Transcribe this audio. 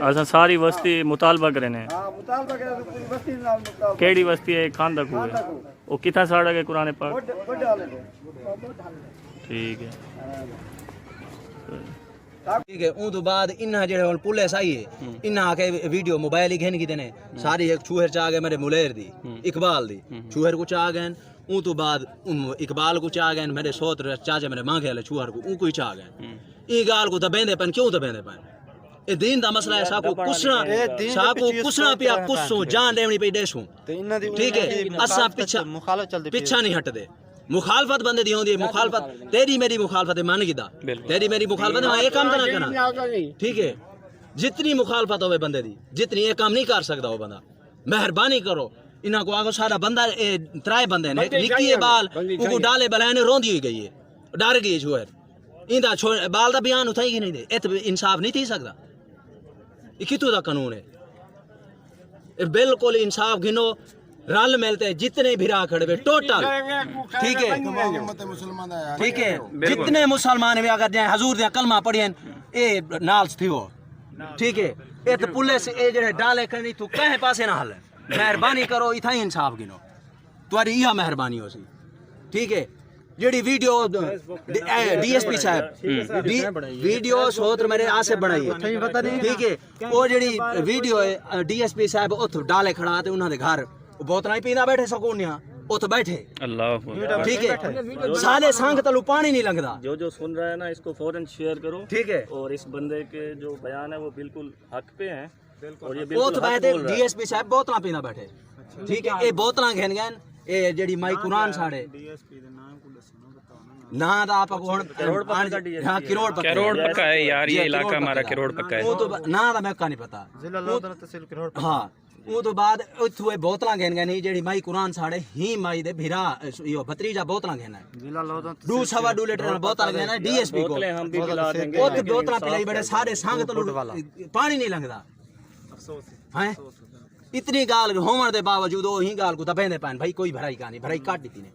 असां सारी बस्ती मुतालबा करे ने हां मुतालबा करे पूरी बस्ती नाल मुतालबा केड़ी बस्ती है खांदा को है ओ किथा साड़ा के कुरान पाक बड़े वाले ठीक है ठीक है उन तो बाद इन्ना जेड़े हुन पुलिस आई है इन्ना आके वीडियो मोबाइल ही घेन की देने सारी एक छूहर चा गए मेरे मुलेर दी इकबाल दी छूहर को चा गए उन तो बाद इकबाल को चा गए मेरे सोत चाचे मेरे मांगे वाले छूहर को उनको ही चा गए ई गाल को दबेंदे पन क्यों दबेंदे पन ए दीन दा मसला है साको कुसना पिया कुसो जान देवनी पे देसू ठीक है असा पिछा नहीं हटदे मुखालफत बंदे दी होंदी है मुखालफत तेरी मेरी मुखालफत मान गिदा तेरी मेरी मुखालफत मैं ये काम तो ना करना ठीक है जितनी मुखालफत होवे बंदे दी जितनी ये काम नहीं कर सकदा वो बंदा मेहरबानी करो इना को आगो सारा बंदा त्राए बंदे ने निकी बाल उनको डाले बलाने रोंदी हुई गई है डर गई छुएर इंदा बाल दा बयान उठाई ही नहीं दे इत इंसाफ नहीं थी सकदा ये कितों दा कानून है बिल्कुल इंसाफ गिनो रल मिलते जितने भिरा खड़े टोटल ठीक है जितने मुसलमान भी अगर जाए हजूर दे कलमा पढ़ियन ए नाल थियो ठीक है ए तो पुलिस ए जेड़े डाले करनी तू कहे पासे ना हल मेहरबानी करो इथा ही इंसाफ गिनो तुम्हारी यह मेहरबानी हो सी ठीक है जेड़ी वीडियो डीएसपी साहब वीडियो सोत्र मेरे आसे बनाई है ठीक है वो जेड़ी वीडियो है डीएसपी साहब उथ डाले खड़ा ते उन्हां दे घर बोतल ही पीना बैठे सकूनिया उत बैठे अल्लाह ठीक है साले सांग तलू पानी नहीं लंघदा जो सुन रहा है ना इसको फौरन शेयर करो ठीक है और इस बंदे के जो बयान है वो बिल्कुल हक पे हैं और ये बिल्कुल हक बोल रहा है डीएसपी साहब बोतलां पीना बैठे ठीक है ए बोतलां घेन गए ए जेड़ी माई कुरान साड़े डीएसपी दे नाम को दसना ना दा आप हुन करोड़ पक्का है यार ये इलाका हमारा करोड़ पक्का है वो तो ना दा मैं का नहीं पता जिला लोधन तहसील करोड़ हां वो तो बाद इथु बोतलां घेन गए नहीं जेड़ी माई कुरान साड़े ही माई दे भिरा यो भतीजा बोतलां घेना जिला लोधन 2.5 लीटर बोतल घेना डीएसपी को बोतलें हम भी पिला देंगे वो बोतलां पिलाई बड़े सारे सांग तो पानी नहीं लंघदा अफसोस है इतनी गाल होवन दे बावजूद वो ही गाल को दबेंदे पान भाई कोई भराई का नहीं भराई काट दी ने